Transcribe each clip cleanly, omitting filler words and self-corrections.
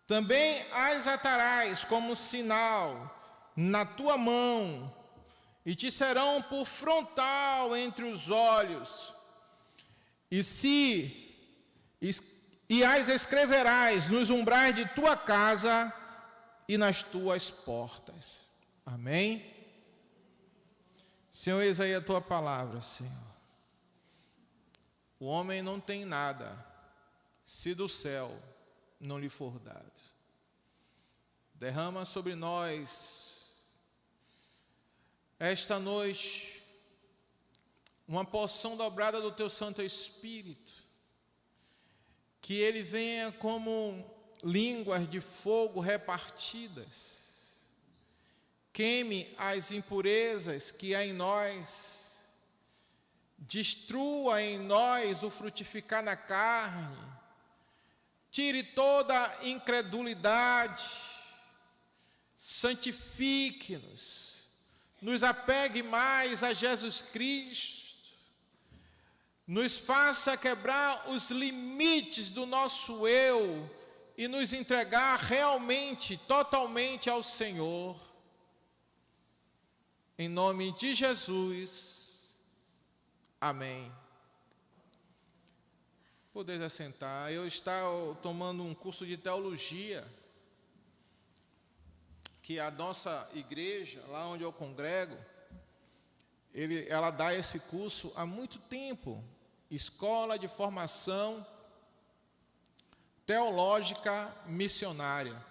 Também as atarás como sinal na tua mão, e te serão por frontal entre os olhos, e as escreverás nos umbrais de tua casa e nas tuas portas. Amém? Senhor, eis aí a tua palavra, Senhor. O homem não tem nada se do céu não lhe for dado. Derrama sobre nós esta noite uma porção dobrada do teu Santo Espírito, que ele venha como línguas de fogo repartidas, queime as impurezas que há em nós, destrua em nós o frutificar na carne, tire toda incredulidade, santifique-nos, nos apegue mais a Jesus Cristo, nos faça quebrar os limites do nosso eu e nos entregar realmente, totalmente ao Senhor. Em nome de Jesus, amém. Podeis assentar. Eu estava tomando um curso de teologia, que a nossa igreja, lá onde eu congrego, ela dá esse curso há muito tempo. Escola de Formação Teológica Missionária.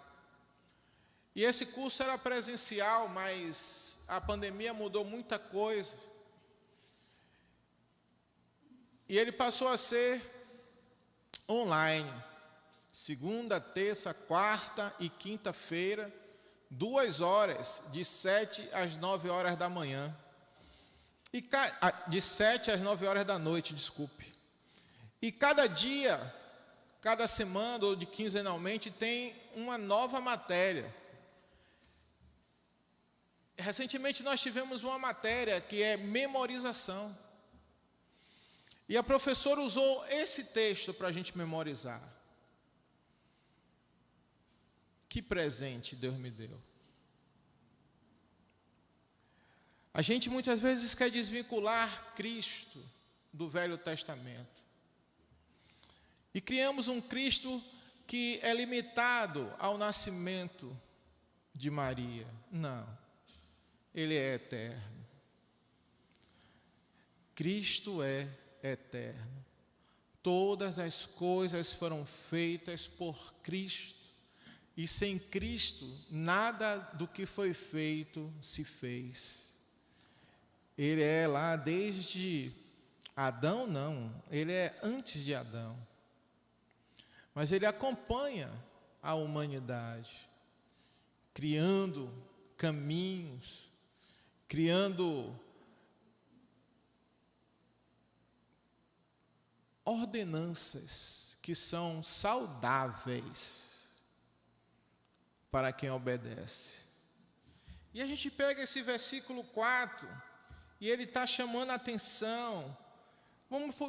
E esse curso era presencial, mas a pandemia mudou muita coisa. E ele passou a ser online. Segunda, terça, quarta e quinta-feira, 2 horas, de 7 às 9 horas da manhã. De 7 às 9 horas da noite, desculpe. E cada dia, cada semana, ou de quinzenalmente, tem uma nova matéria. Recentemente nós tivemos uma matéria que é memorização. E a professora usou esse texto para a gente memorizar. Que presente Deus me deu. A gente muitas vezes quer desvincular Cristo do Velho Testamento. E criamos um Cristo que é limitado ao nascimento de Maria. Não, ele é eterno. Cristo é eterno. Todas as coisas foram feitas por Cristo. E sem Cristo, nada do que foi feito se fez. Ele é lá desde Adão, não. Ele é antes de Adão. Mas ele acompanha a humanidade, criando caminhos, criando ordenanças que são saudáveis para quem obedece. E a gente pega esse versículo 4 e ele está chamando a atenção.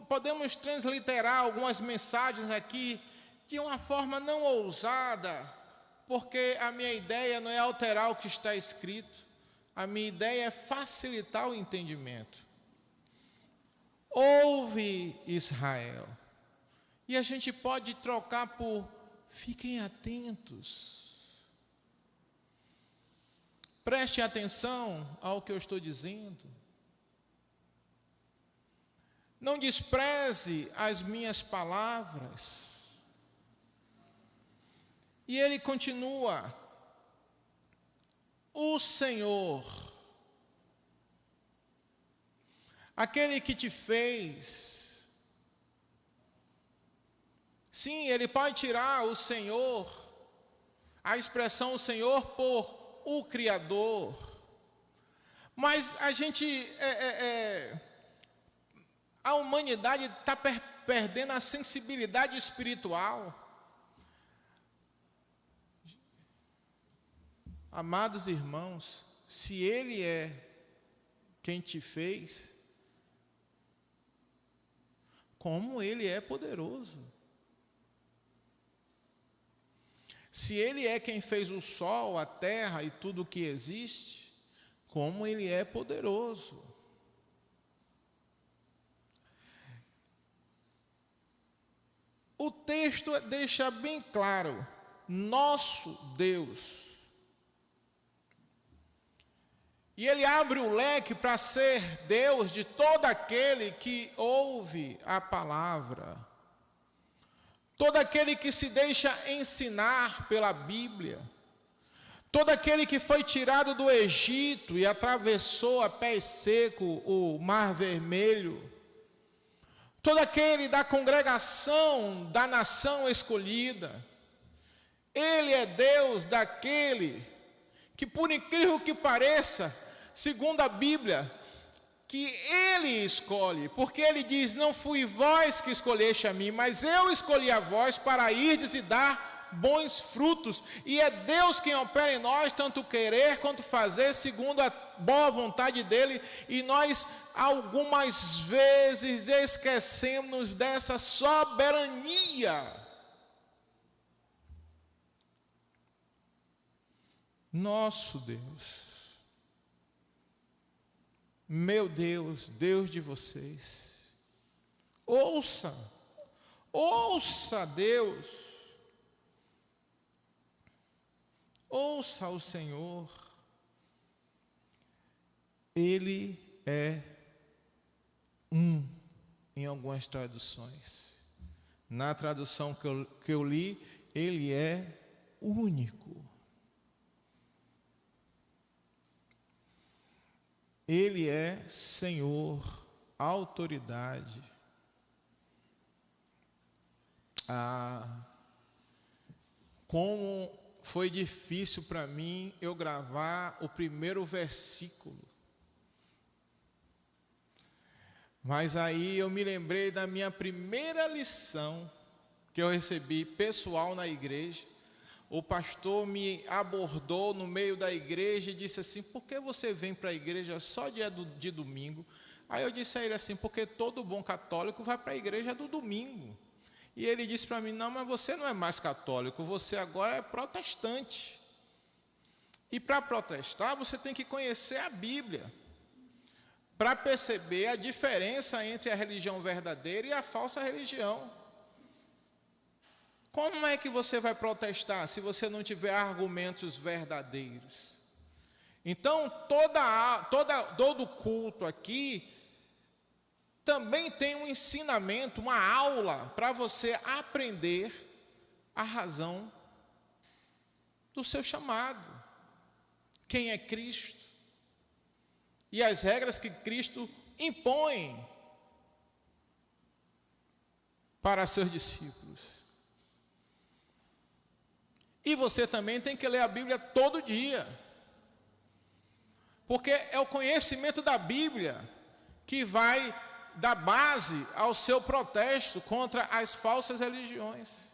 Podemos transliterar algumas mensagens aqui de uma forma não ousada, porque a minha ideia não é alterar o que está escrito, a minha ideia é facilitar o entendimento. Ouve, Israel. E a gente pode trocar por fiquem atentos. Preste atenção ao que eu estou dizendo. Não despreze as minhas palavras. E ele continua: o Senhor, aquele que te fez. Sim, ele pode tirar o Senhor, a expressão o Senhor, por o Criador. Mas a gente, a humanidade está perdendo a sensibilidade espiritual. Amados irmãos, se Ele é quem te fez, como Ele é poderoso. Se Ele é quem fez o sol, a terra e tudo o que existe, como Ele é poderoso. O texto deixa bem claro, nosso Deus. E Ele abre o leque para ser Deus de todo aquele que ouve a palavra. Todo aquele que se deixa ensinar pela Bíblia. Todo aquele que foi tirado do Egito e atravessou a pé seco o Mar Vermelho. Todo aquele da congregação da nação escolhida. Ele é Deus daquele que, por incrível que pareça, segundo a Bíblia, que Ele escolhe, porque Ele diz, não fui vós que escolheste a mim, mas eu escolhi a vós para irdes e dar bons frutos, e é Deus quem opera em nós, tanto querer quanto fazer, segundo a boa vontade dEle, e nós algumas vezes esquecemos dessa soberania. Nosso Deus. Meu Deus, Deus de vocês, ouça Deus, ouça o Senhor, Ele é em algumas traduções. Na tradução que eu li, Ele é único. Ele é Senhor, autoridade. Como foi difícil para mim eu gravar o primeiro versículo. Mas aí eu me lembrei da minha primeira lição que eu recebi pessoal na igreja. O pastor me abordou no meio da igreja e disse assim, por que você vem para a igreja só dia de domingo? Aí eu disse a ele assim, porque todo bom católico vai para a igreja do domingo. E ele disse para mim, não, mas você não é mais católico, você agora é protestante. E para protestar, você tem que conhecer a Bíblia, para perceber a diferença entre a religião verdadeira e a falsa religião. Como é que você vai protestar se você não tiver argumentos verdadeiros? Então, todo culto aqui também tem um ensinamento, uma aula para você aprender a razão do seu chamado. Quem é Cristo? E as regras que Cristo impõe para seus discípulos. E você também tem que ler a Bíblia todo dia. Porque é o conhecimento da Bíblia que vai dar base ao seu protesto contra as falsas religiões.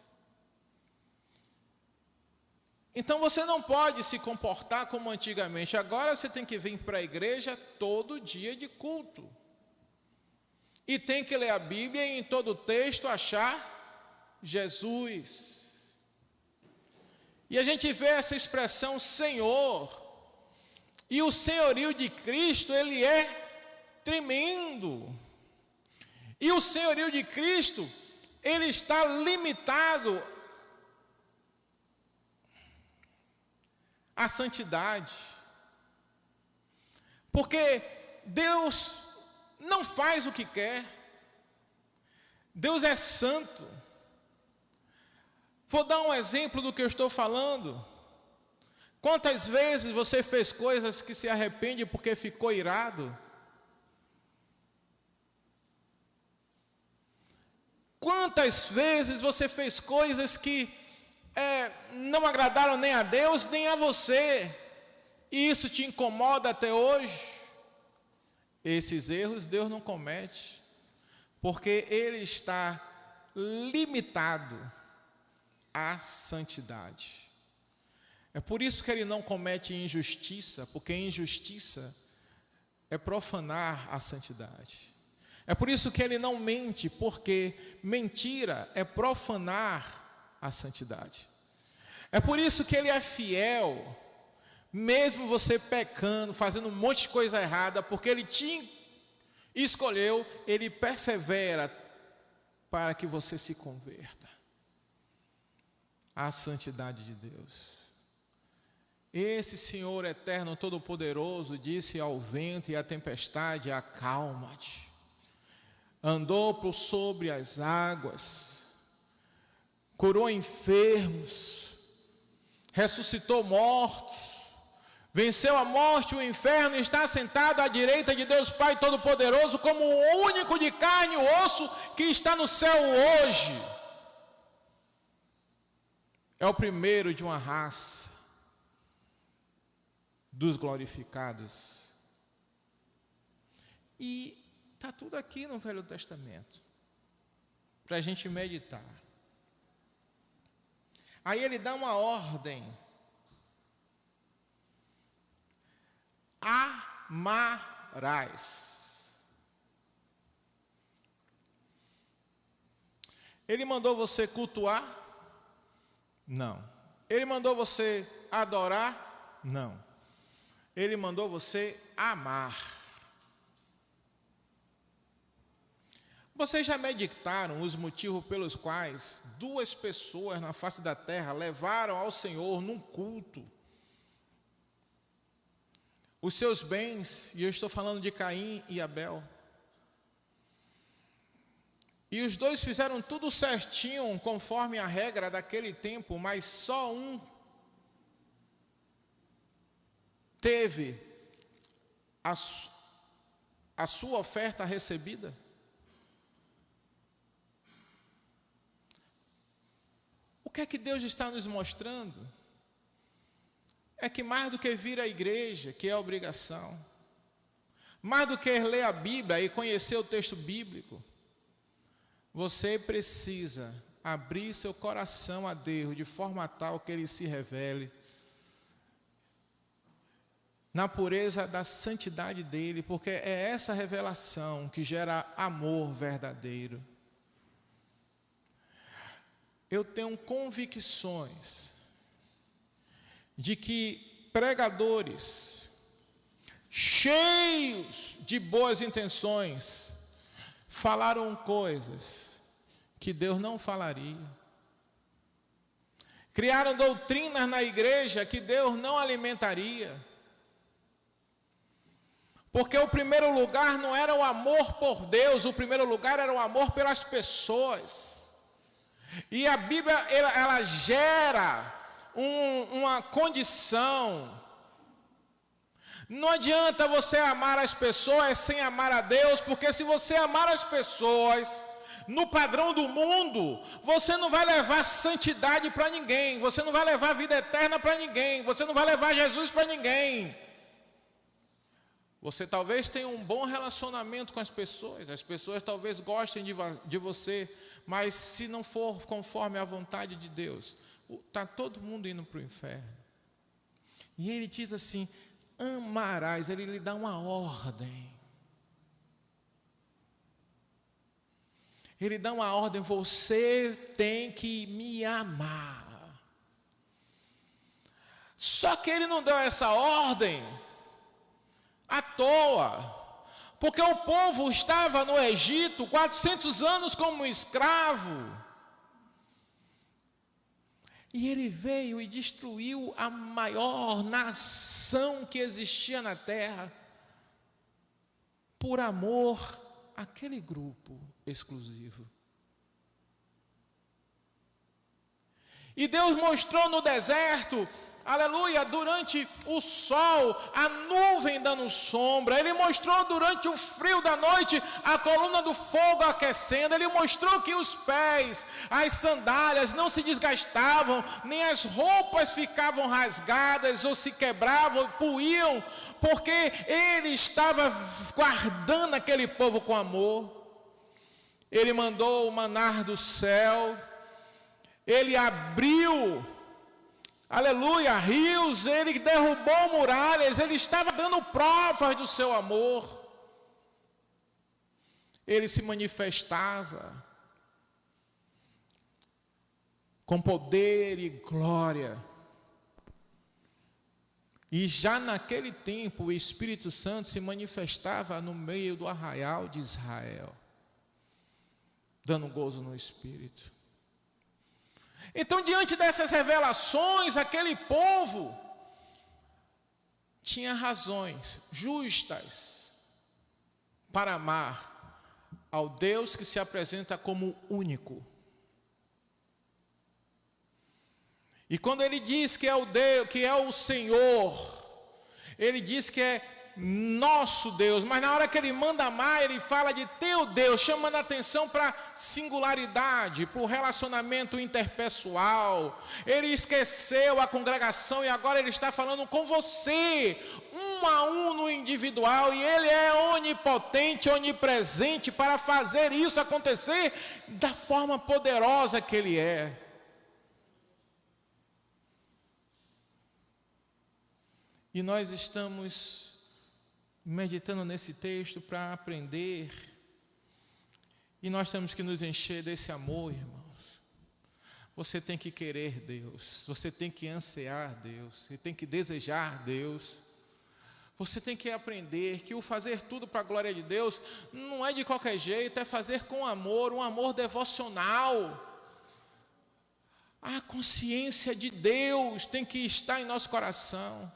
Então você não pode se comportar como antigamente. Agora você tem que vir para a igreja todo dia de culto. E tem que ler a Bíblia e em todo texto achar Jesus. E a gente vê essa expressão Senhor. E o senhorio de Cristo, ele é tremendo. E o senhorio de Cristo, ele está limitado à santidade. Porque Deus não faz o que quer. Deus é santo. Vou dar um exemplo do que eu estou falando. Quantas vezes você fez coisas que se arrepende porque ficou irado? Quantas vezes você fez coisas que não agradaram nem a Deus, nem a você, e isso te incomoda até hoje? Esses erros Deus não comete, porque Ele está limitado à santidade. É por isso que Ele não comete injustiça, porque injustiça é profanar a santidade. É por isso que Ele não mente, porque mentira é profanar a santidade. É por isso que Ele é fiel, mesmo você pecando, fazendo um monte de coisa errada, porque Ele te escolheu, Ele persevera para que você se converta à santidade de Deus. Esse Senhor eterno, todo-poderoso, disse ao vento e à tempestade: acalma-te. Andou por sobre as águas, curou enfermos, ressuscitou mortos, venceu a morte e o inferno, e está sentado à direita de Deus Pai Todo-Poderoso, como o único de carne e osso que está no céu hoje. É o primeiro de uma raça dos glorificados. E está tudo aqui no Velho Testamento, para a gente meditar. Aí ele dá uma ordem: amarás. Ele mandou você cultuar? Não. Ele mandou você adorar? Não. Ele mandou você amar. Vocês já meditaram os motivos pelos quais duas pessoas na face da terra levaram ao Senhor num culto os seus bens? E eu estou falando de Caim e Abel. E os dois fizeram tudo certinho, conforme a regra daquele tempo, mas só um teve a sua oferta recebida. O que é que Deus está nos mostrando? É que mais do que vir à igreja, que é obrigação, mais do que ler a Bíblia e conhecer o texto bíblico, você precisa abrir seu coração a Deus de forma tal que Ele se revele na pureza da santidade dEle, porque é essa revelação que gera amor verdadeiro. Eu tenho convicções de que pregadores cheios de boas intenções falaram coisas que Deus não falaria. Criaram doutrinas na igreja que Deus não alimentaria. Porque o primeiro lugar não era o amor por Deus, o primeiro lugar era o amor pelas pessoas. E a Bíblia, ela gera uma condição. Não adianta você amar as pessoas sem amar a Deus, porque se você amar as pessoas no padrão do mundo, você não vai levar santidade para ninguém, você não vai levar vida eterna para ninguém, você não vai levar Jesus para ninguém. Você talvez tenha um bom relacionamento com as pessoas talvez gostem de você, mas se não for conforme a vontade de Deus, está todo mundo indo para o inferno. E ele diz assim: amarás, ele lhe dá uma ordem. Ele dá uma ordem: você tem que me amar. Só que ele não deu essa ordem à toa, porque o povo estava no Egito 400 anos como escravo. E ele veio e destruiu a maior nação que existia na terra, por amor àquele grupo exclusivo. E Deus mostrou no deserto, aleluia, durante o sol, a nuvem dando sombra. Ele mostrou durante o frio da noite a coluna do fogo aquecendo. Ele mostrou que os pés, as sandálias não se desgastavam, nem as roupas ficavam rasgadas ou se quebravam, puíam, porque ele estava guardando aquele povo com amor. Ele mandou o maná do céu, ele abriu, aleluia, rios, ele derrubou muralhas, ele estava dando provas do seu amor. Ele se manifestava com poder e glória. E já naquele tempo o Espírito Santo se manifestava no meio do arraial de Israel, dando gozo no Espírito. Então, diante dessas revelações, aquele povo tinha razões justas para amar ao Deus que se apresenta como único. E quando ele diz que é o Deus, que é o Senhor, ele diz que é nosso Deus, mas na hora que ele manda amar, ele fala de teu Deus, chamando a atenção para a singularidade, para o relacionamento interpessoal. Ele esqueceu a congregação e agora ele está falando com você, um a um no individual, e ele é onipotente, onipresente para fazer isso acontecer da forma poderosa que ele é. E nós estamos meditando nesse texto para aprender. E nós temos que nos encher desse amor, irmãos. Você tem que querer Deus. Você tem que ansiar Deus. Você tem que desejar Deus. Você tem que aprender que o fazer tudo para a glória de Deus não é de qualquer jeito, é fazer com amor, um amor devocional. A consciência de Deus tem que estar em nosso coração.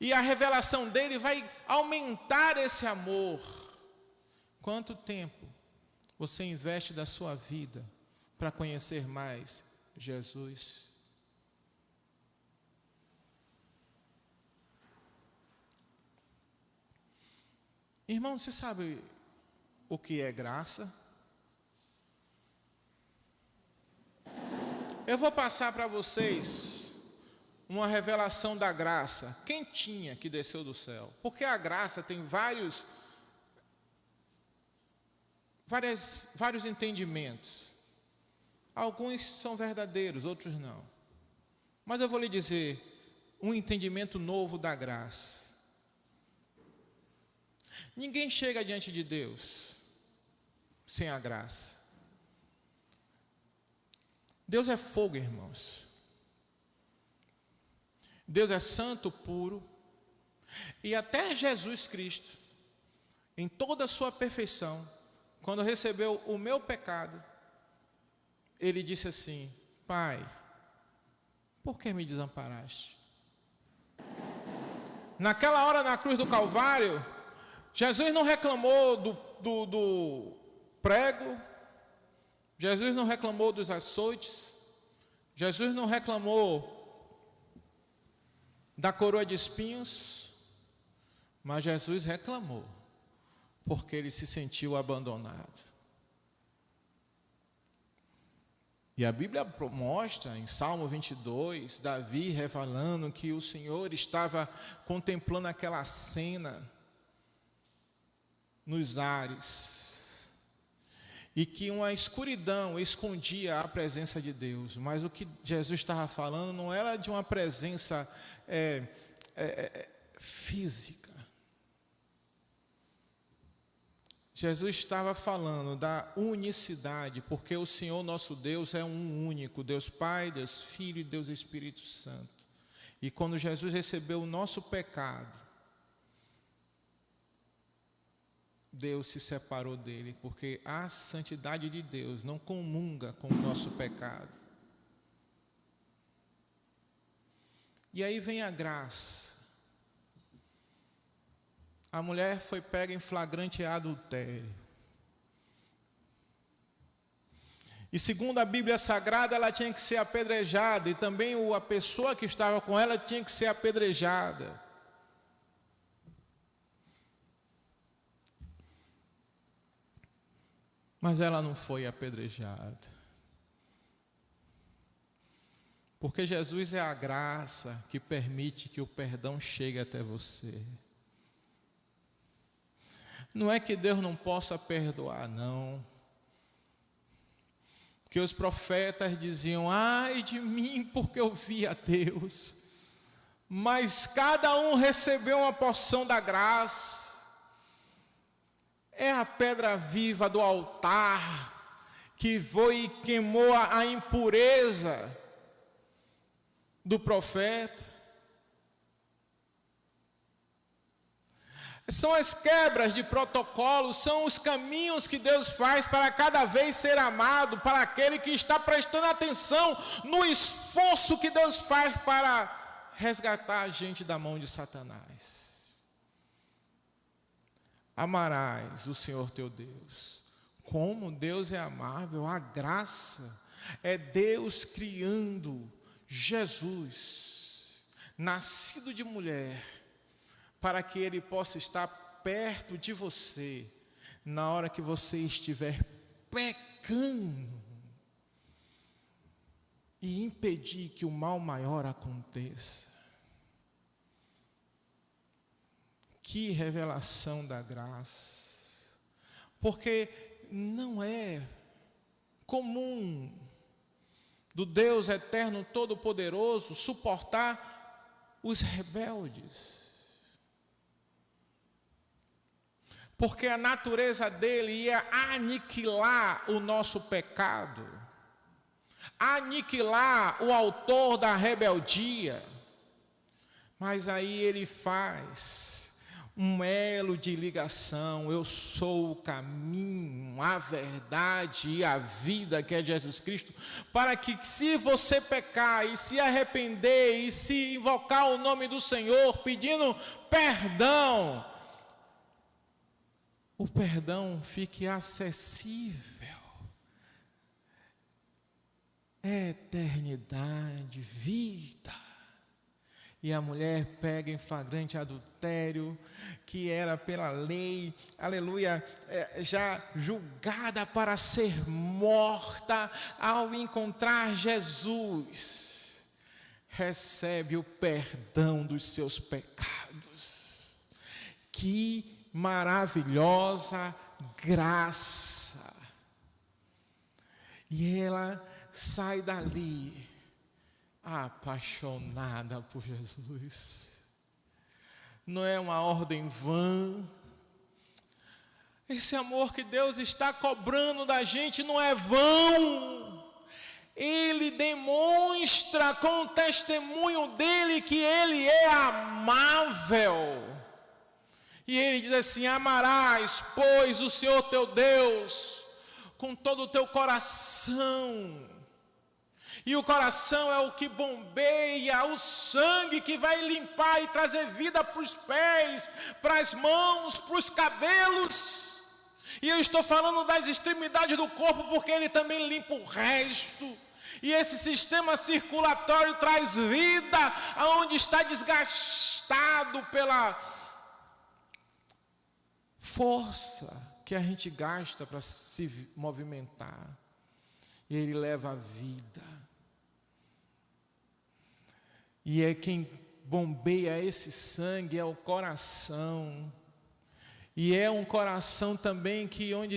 E a revelação dele vai aumentar esse amor. Quanto tempo você investe da sua vida para conhecer mais Jesus? Irmão, você sabe o que é graça? Eu vou passar para vocês uma revelação da graça, quentinha, que desceu do céu. Porque a graça tem vários entendimentos. Alguns são verdadeiros, outros não. Mas eu vou lhe dizer um entendimento novo da graça. Ninguém chega diante de Deus sem a graça. Deus é fogo, irmãos. Deus é santo, puro, e até Jesus Cristo, em toda a sua perfeição, quando recebeu o meu pecado, ele disse assim: Pai, por que me desamparaste? Naquela hora na cruz do Calvário, Jesus não reclamou do prego, Jesus não reclamou dos açoites, Jesus não reclamou da coroa de espinhos, mas Jesus reclamou, porque ele se sentiu abandonado. E a Bíblia mostra, em Salmo 22, Davi revelando que o Senhor estava contemplando aquela cena nos ares, e que uma escuridão escondia a presença de Deus. Mas o que Jesus estava falando não era de uma presença física. Jesus estava falando da unicidade, porque o Senhor nosso Deus é um único, Deus Pai, Deus Filho e Deus Espírito Santo. E quando Jesus recebeu o nosso pecado, Deus se separou dele, porque a santidade de Deus não comunga com o nosso pecado. E aí vem a graça. A mulher foi pega em flagrante adultério. E segundo a Bíblia Sagrada, ela tinha que ser apedrejada, e também a pessoa que estava com ela tinha que ser apedrejada. Mas ela não foi apedrejada. Porque Jesus é a graça que permite que o perdão chegue até você. Não é que Deus não possa perdoar, não. Porque os profetas diziam: ai de mim, porque eu vi a Deus. Mas cada um recebeu uma porção da graça. É a pedra viva do altar que foi e queimou a impureza do profeta. São as quebras de protocolos, são os caminhos que Deus faz para cada vez ser amado, para aquele que está prestando atenção no esforço que Deus faz para resgatar a gente da mão de Satanás. Amarás o Senhor teu Deus. Como Deus é amável, a graça é Deus criando Jesus, nascido de mulher, para que Ele possa estar perto de você, na hora que você estiver pecando, e impedir que o mal maior aconteça. Que revelação da graça! Porque não é comum do Deus eterno todo-poderoso suportar os rebeldes. Porque a natureza dele ia aniquilar o nosso pecado, aniquilar o autor da rebeldia. Mas aí ele faz um elo de ligação. Eu sou o caminho, a verdade e a vida, que é Jesus Cristo, para que, se você pecar e se arrepender e se invocar o nome do Senhor pedindo perdão, o perdão fique acessível. Eternidade, vida. E a mulher pega em flagrante adultério, que era pela lei, aleluia, já julgada para ser morta, ao encontrar Jesus, recebe o perdão dos seus pecados. Que maravilhosa graça! E ela sai dali apaixonada por Jesus. Não é uma ordem vã. Esse amor que Deus está cobrando da gente não é vão. Ele demonstra com o testemunho dele que ele é amável. E ele diz assim: amarás, pois, o Senhor teu Deus com todo o teu coração. E o coração é o que bombeia o sangue que vai limpar e trazer vida para os pés, para as mãos, para os cabelos. E eu estou falando das extremidades do corpo, porque ele também limpa o resto. E esse sistema circulatório traz vida aonde está desgastado pela força que a gente gasta para se movimentar. E ele leva a vida. E é quem bombeia esse sangue é o coração. E é um coração também que onde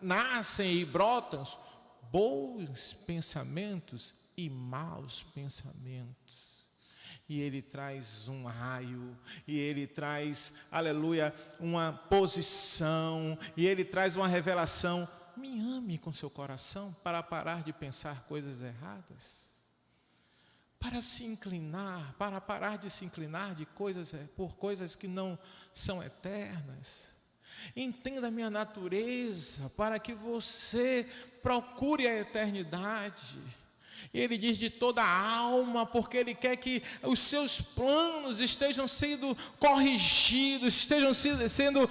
nascem e brotam bons pensamentos e maus pensamentos. E ele traz um raio, e ele traz, aleluia, uma posição, e ele traz uma revelação. Me ame com seu coração para parar de pensar coisas erradas. Para se inclinar, para parar de se inclinar por coisas que não são eternas. Entenda a minha natureza, para que você procure a eternidade. E ele diz de toda a alma, porque ele quer que os seus planos estejam sendo corrigidos, estejam sendo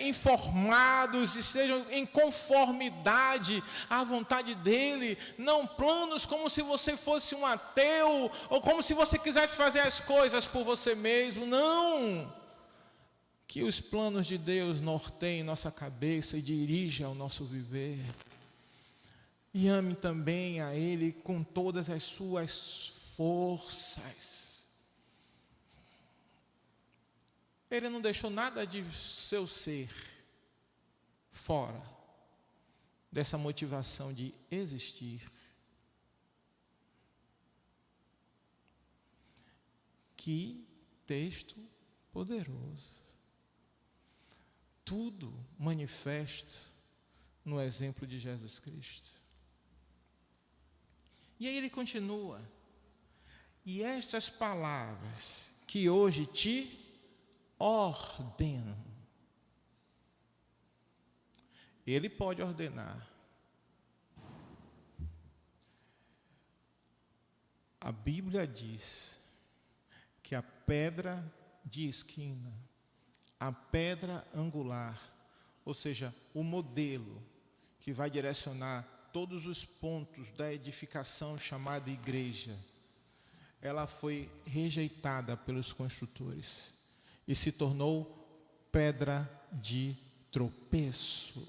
informados, estejam em conformidade à vontade dele. Não planos como se você fosse um ateu, ou como se você quisesse fazer as coisas por você mesmo. Não! Que os planos de Deus norteiem nossa cabeça e dirijam o nosso viver. E ame também a Ele com todas as suas forças. Ele não deixou nada de seu ser fora dessa motivação de existir. Que texto poderoso. Tudo manifesto no exemplo de Jesus Cristo. E aí ele continua: e estas palavras que hoje te ordeno. Ele pode ordenar. A Bíblia diz que a pedra de esquina, a pedra angular, ou seja, o modelo que vai direcionar todos os pontos da edificação chamada igreja, ela foi rejeitada pelos construtores e se tornou pedra de tropeço.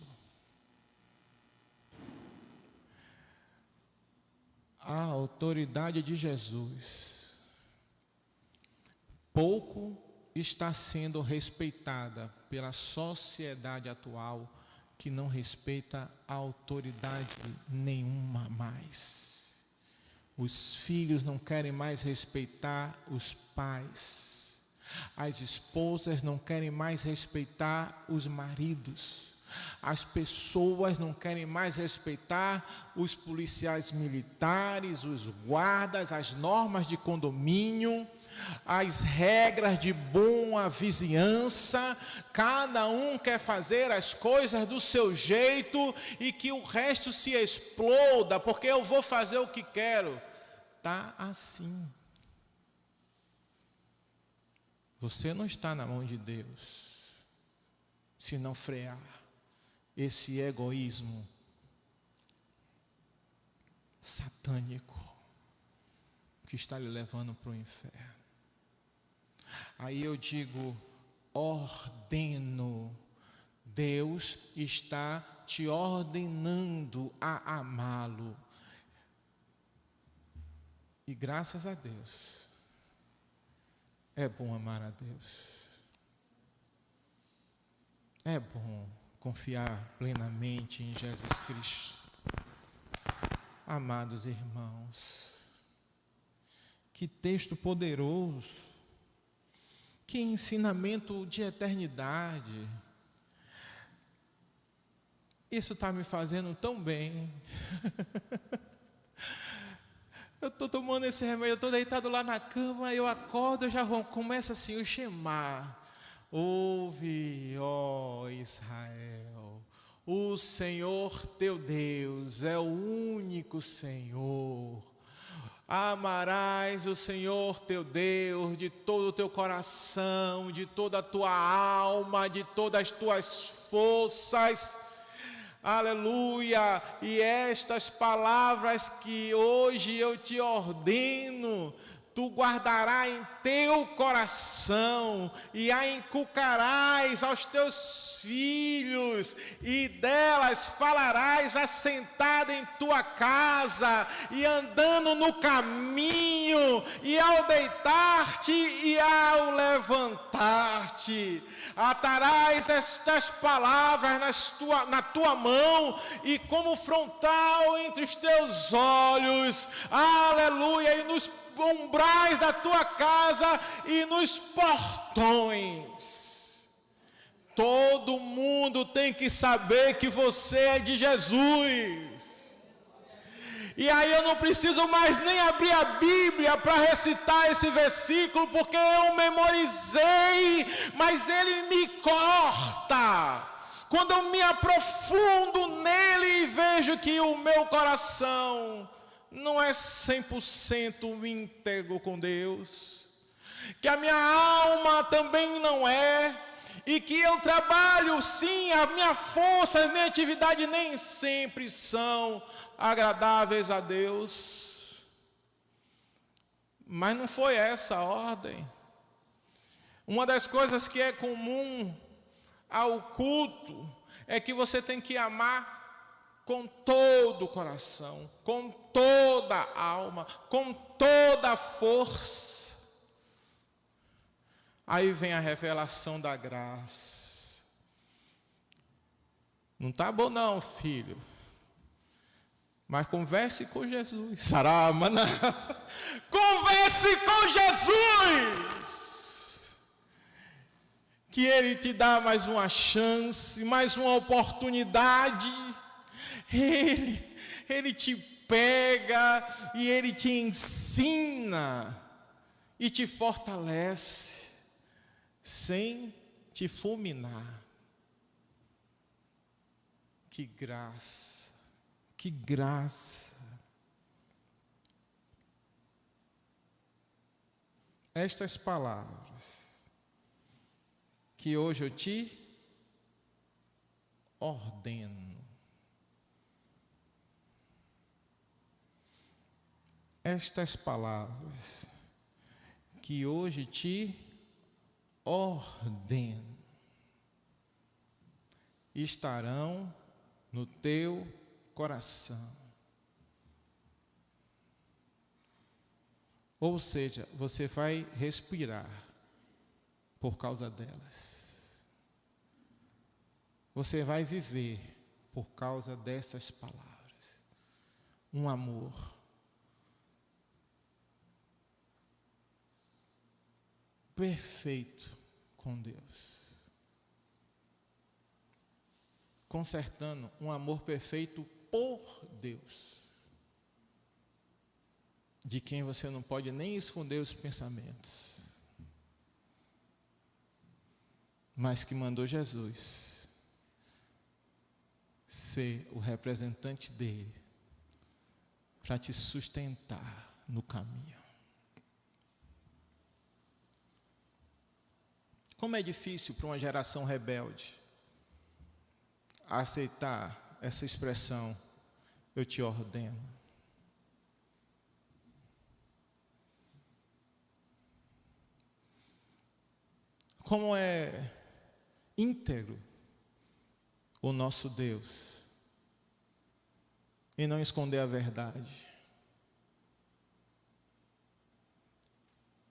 A autoridade de Jesus pouco está sendo respeitada pela sociedade atual, que não respeita a autoridade nenhuma mais. Os filhos não querem mais respeitar os pais. As esposas não querem mais respeitar os maridos. As pessoas não querem mais respeitar os policiais militares, os guardas, as normas de condomínio, as regras de boa vizinhança. Cada um quer fazer as coisas do seu jeito e que o resto se exploda, porque eu vou fazer o que quero. Tá assim. Você não está na mão de Deus se não frear esse egoísmo satânico que está lhe levando para o inferno. Aí eu digo, ordeno. Deus está te ordenando a amá-lo. E graças a Deus, é bom amar a Deus. É bom confiar plenamente em Jesus Cristo. Amados irmãos, que texto poderoso, que ensinamento de eternidade. Isso está me fazendo tão bem. Eu estou tomando esse remédio, eu estou deitado lá na cama, eu acordo, eu já começo assim, o Shema. Ouve, ó Israel, o Senhor teu Deus é o único Senhor. Amarás o Senhor teu Deus de todo o teu coração, de toda a tua alma, de todas as tuas forças. Aleluia! E estas palavras que hoje eu te ordeno, tu guardarás em teu coração e a inculcarás aos teus filhos, e delas falarás assentado em tua casa e andando no caminho, e ao deitar-te e ao levantar-te. Atarás estas palavras na tua mão e como frontal entre os teus olhos. Aleluia! E nos umbrais da tua casa e nos portões. Todo mundo tem que saber que você é de Jesus. E aí eu não preciso mais nem abrir a Bíblia para recitar esse versículo, porque eu memorizei, mas ele me corta. Quando eu me aprofundo nele e vejo que o meu coração não é 100% íntegro com Deus, que a minha alma também não é, e que eu trabalho sim, a minha força, a minha atividade nem sempre são agradáveis a Deus. Mas não foi essa a ordem. Uma das coisas que é comum ao culto é que você tem que amar com todo o coração, com toda a alma, com toda a força. Aí vem a revelação da graça. Não está bom não, filho. Mas converse com Jesus. Saramana. Converse com Jesus. que Ele te dá mais uma chance, mais uma oportunidade. Ele te pega e Ele te ensina e te fortalece, sem te fulminar. Que graça, que graça. Estas palavras que hoje eu te ordeno. Estas palavras que hoje te ordeno estarão no teu coração. Ou seja, você vai respirar por causa delas. Você vai viver por causa dessas palavras. Um amor perfeito com Deus. Consertando um amor perfeito por Deus, de quem você não pode nem esconder os pensamentos, mas que mandou Jesus ser o representante dele para te sustentar no caminho. Como é difícil para uma geração rebelde aceitar essa expressão, eu te ordeno. Como é íntegro o nosso Deus em não esconder a verdade.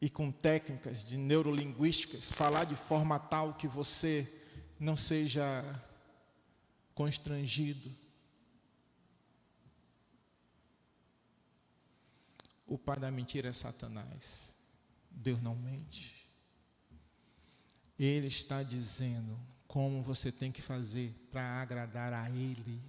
E com técnicas de neurolinguísticas, falar de forma tal que você não seja constrangido. O pai da mentira é Satanás. Deus não mente. Ele está dizendo como você tem que fazer para agradar a Ele.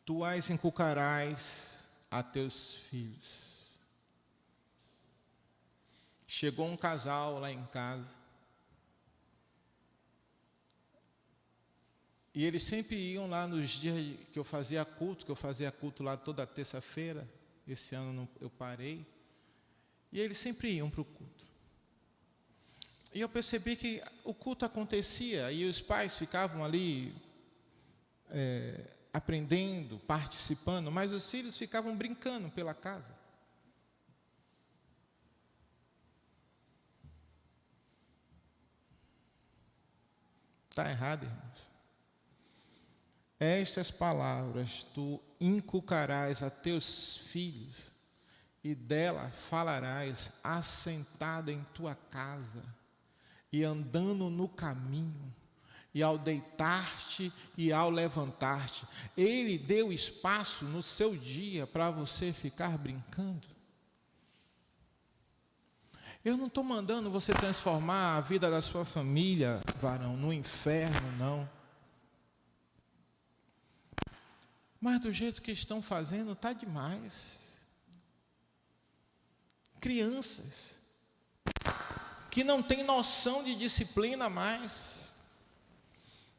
Tu as inculcarás a teus filhos. Chegou um casal lá em casa. E eles sempre iam lá nos dias que eu fazia culto lá toda terça-feira. Esse ano eu parei. E eles sempre iam para o culto. E eu percebi que o culto acontecia e os pais ficavam ali aprendendo, participando, mas os filhos ficavam brincando pela casa. Está errado, irmãos. Estas palavras tu inculcarás a teus filhos, e dela falarás assentado em tua casa, e andando no caminho, e ao deitar-te e ao levantar-te. Ele deu espaço no seu dia para você ficar brincando. Eu não estou mandando você transformar a vida da sua família, varão, no inferno, não. Mas do jeito que estão fazendo, está demais. Crianças que não têm noção de disciplina mais,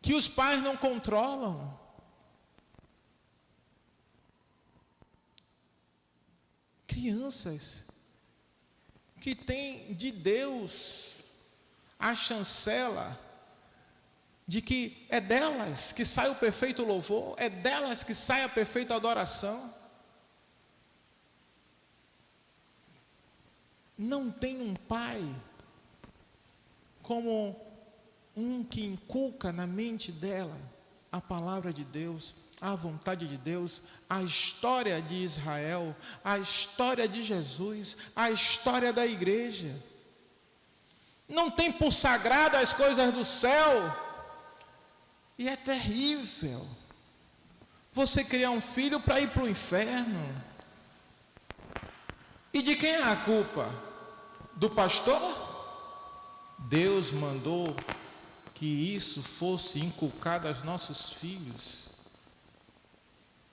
que os pais não controlam. Crianças que têm de Deus a chancela de que é delas que sai o perfeito louvor, é delas que sai a perfeita adoração. Não tem um pai como um que inculca na mente dela a palavra de Deus, a vontade de Deus, a história de Israel, a história de Jesus, a história da igreja. Não tem por sagrado as coisas do céu. E é terrível você criar um filho para ir para o inferno. E de quem é a culpa? Do pastor? Deus mandou que isso fosse inculcado aos nossos filhos.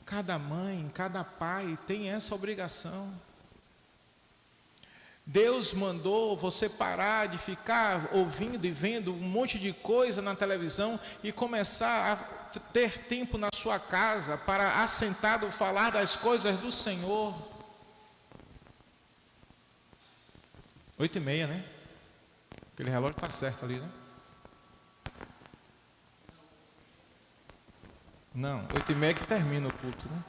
Cada mãe, cada pai tem essa obrigação. Deus mandou você parar de ficar ouvindo e vendo um monte de coisa na televisão e começar a ter tempo na sua casa para, assentado, falar das coisas do Senhor. 8h30, né? Aquele relógio está certo ali, né? Não, 8h30 que termina o culto, né?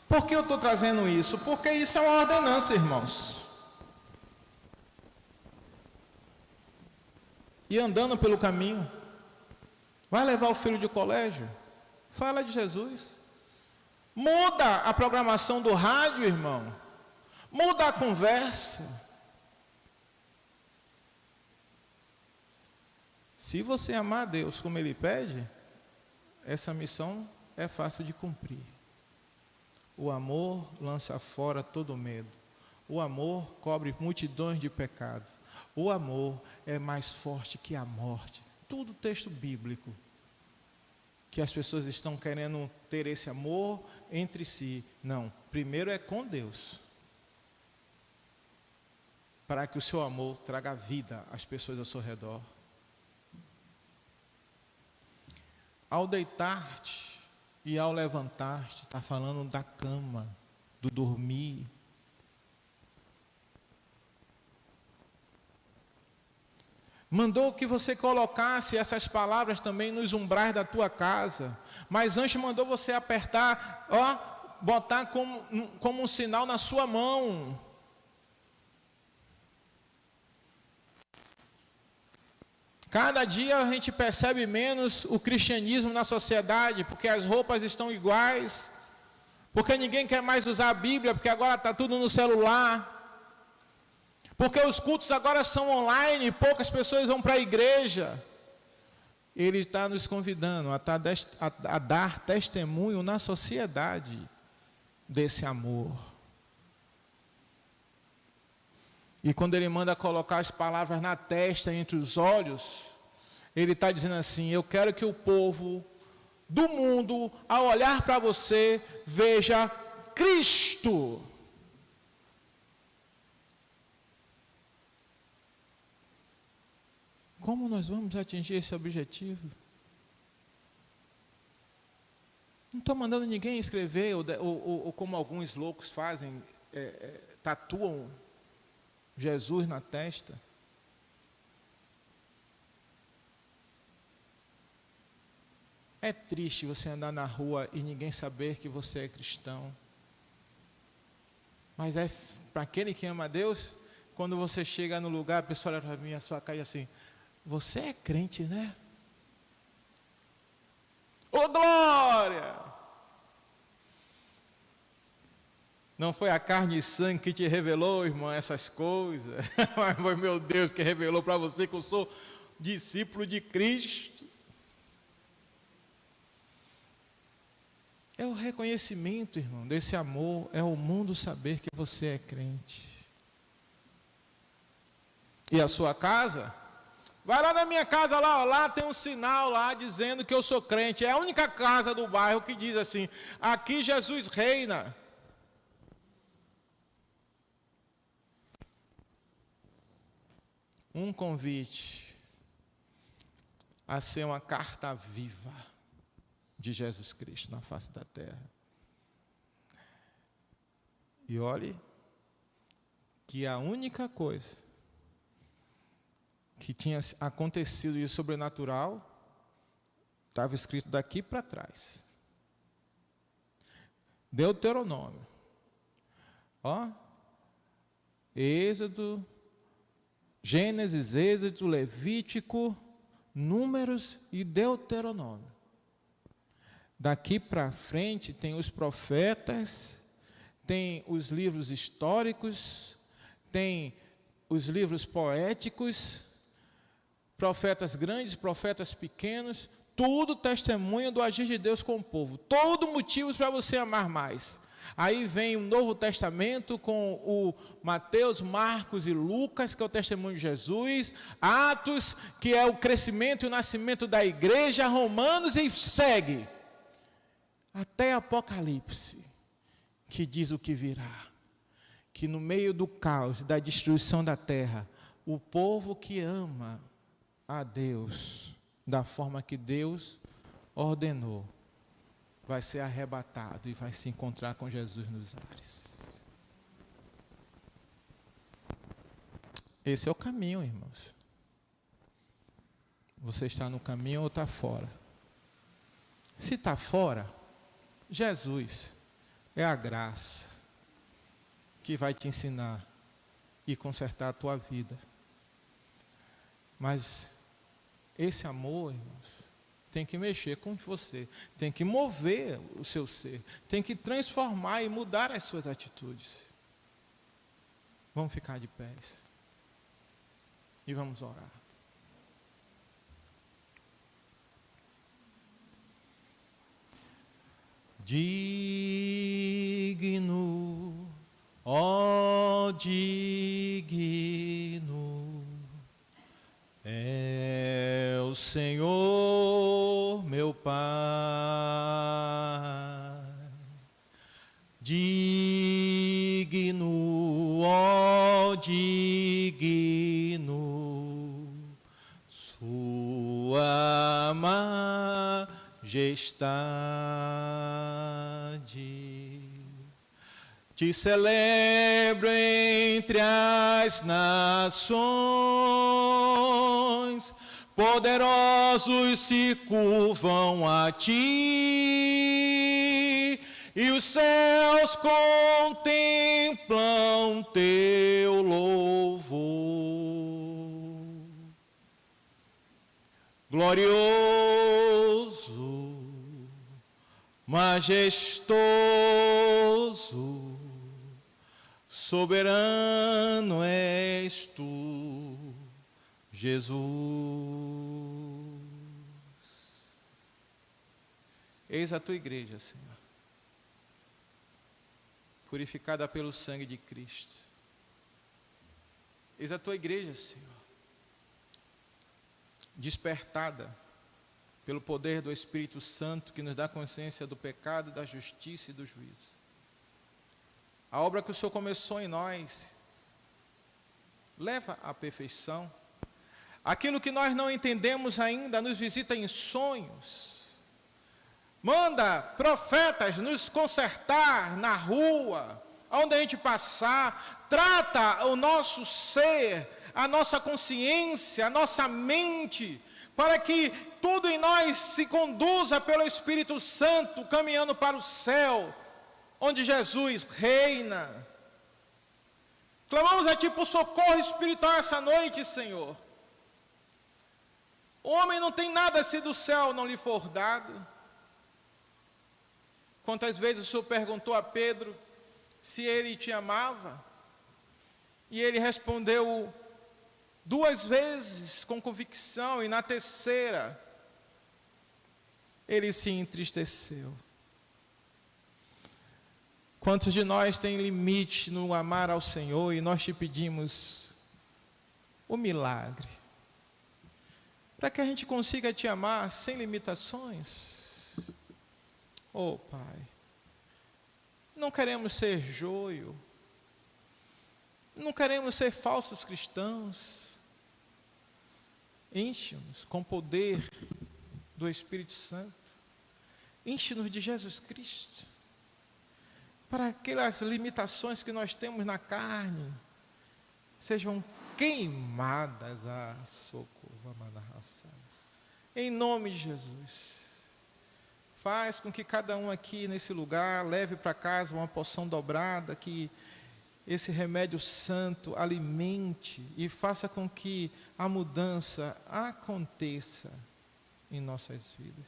Por que eu estou trazendo isso? Porque isso é uma ordenança, irmãos. E andando pelo caminho, vai levar o filho de colégio, fala de Jesus. Muda a programação do rádio, irmão. Muda a conversa. Se você amar a Deus como Ele pede, essa missão é fácil de cumprir. O amor lança fora todo medo. O amor cobre multidões de pecados. O amor é mais forte que a morte. Tudo texto bíblico. Que as pessoas estão querendo ter esse amor entre si. Não, primeiro é com Deus. Para que o seu amor traga vida às pessoas ao seu redor. Ao deitar-te e ao levantar-te, está falando da cama, do dormir. Mandou que você colocasse essas palavras também nos umbrais da tua casa. Mas antes mandou você apertar, botar como um sinal na sua mão. Cada dia a gente percebe menos o cristianismo na sociedade, porque as roupas estão iguais, porque ninguém quer mais usar a Bíblia, porque agora está tudo no celular. Porque os cultos agora são online, poucas pessoas vão para a igreja. Ele está nos convidando a dar testemunho na sociedade desse amor. E quando ele manda colocar as palavras na testa, entre os olhos, ele está dizendo assim: eu quero que o povo do mundo, ao olhar para você, veja Cristo. Como nós vamos atingir esse objetivo? Não estou mandando ninguém escrever, ou como alguns loucos fazem, tatuam Jesus na testa. É triste você andar na rua e ninguém saber que você é cristão. Mas é para aquele que ama a Deus, quando você chega no lugar, a pessoa olha para mim, a sua cara e assim: você é crente, né? Ô glória! Não foi a carne e sangue que te revelou, irmão, essas coisas. Mas foi meu Deus que revelou para você que eu sou discípulo de Cristo. É o reconhecimento, irmão, desse amor. É o mundo saber que você é crente. E a sua casa? Vai lá na minha casa, lá tem um sinal lá dizendo que eu sou crente. É a única casa do bairro que diz assim: aqui Jesus reina. Um convite a ser uma carta viva de Jesus Cristo na face da terra. E olhe que a única coisa que tinha acontecido de sobrenatural estava escrito daqui para trás. Deuteronômio. Êxodo, Gênesis, Êxodo, Levítico, Números e Deuteronômio. Daqui para frente tem os profetas, tem os livros históricos, tem os livros poéticos, profetas grandes, profetas pequenos, tudo testemunho do agir de Deus com o povo. Todo motivo para você amar mais. Aí vem o Novo Testamento com o Mateus, Marcos e Lucas, que é o testemunho de Jesus. Atos, que é o crescimento e o nascimento da igreja. Romanos e segue. Até Apocalipse, que diz o que virá. Que no meio do caos e da destruição da terra, o povo que ama a Deus, da forma que Deus ordenou, vai ser arrebatado e vai se encontrar com Jesus nos ares. Esse é o caminho, irmãos. Você está no caminho ou está fora? Se está fora, Jesus é a graça que vai te ensinar e consertar a tua vida. Mas esse amor, irmãos, tem que mexer com você, tem que mover o seu ser, tem que transformar e mudar as suas atitudes. Vamos ficar de pés e vamos orar. Digno, ó digno, é o Senhor meu Pai, digno, ó digno, sua majestade. Te celebro entre as nações, poderosos se curvam a ti, e os céus contemplam teu louvor. Glorioso, majestoso, soberano és tu, Jesus. Eis a tua igreja, Senhor, purificada pelo sangue de Cristo. Eis a tua igreja, Senhor, despertada pelo poder do Espírito Santo, que nos dá consciência do pecado, da justiça e do juízo. A obra que o Senhor começou em nós, leva à perfeição. Aquilo que nós não entendemos ainda, nos visita em sonhos. Manda profetas nos consertar na rua, onde a gente passar. Trata o nosso ser, a nossa consciência, a nossa mente, para que tudo em nós se conduza pelo Espírito Santo, caminhando para o céu, onde Jesus reina. Clamamos a Ti por socorro espiritual essa noite, Senhor. O homem não tem nada se do céu não lhe for dado. Quantas vezes o Senhor perguntou a Pedro se ele te amava? E ele respondeu 2 vezes com convicção, e na terceira ele se entristeceu. Quantos de nós tem limite no amar ao Senhor, e nós te pedimos o milagre, para que a gente consiga te amar sem limitações. Oh Pai, não queremos ser joio, não queremos ser falsos cristãos. Enche-nos com o poder do Espírito Santo, enche-nos de Jesus Cristo, para aquelas limitações que nós temos na carne sejam queimadas a socorro. Em nome de Jesus, faz com que cada um aqui nesse lugar leve para casa uma porção dobrada, que esse remédio santo alimente e faça com que a mudança aconteça em nossas vidas.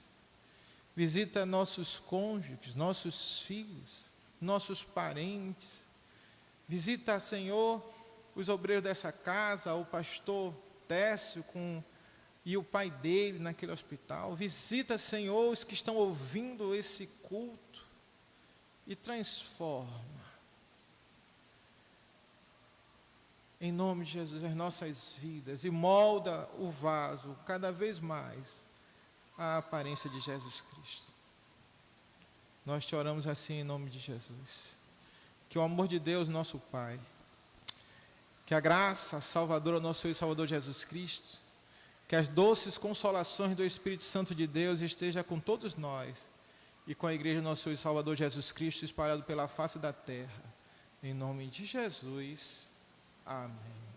Visita nossos cônjuges, nossos filhos, nossos parentes. Visita, Senhor, os obreiros dessa casa, o pastor Técio e o pai dele naquele hospital. Visita, Senhor, os que estão ouvindo esse culto. e transforma. Em nome de Jesus, as nossas vidas, e molda o vaso cada vez mais à aparência de Jesus Cristo. Nós te oramos assim em nome de Jesus. Que o amor de Deus, nosso Pai, que a graça salvadora do nosso Senhor e Salvador Jesus Cristo, que as doces consolações do Espírito Santo de Deus esteja com todos nós e com a igreja do nosso Senhor e Salvador Jesus Cristo espalhado pela face da terra. Em nome de Jesus. Amém.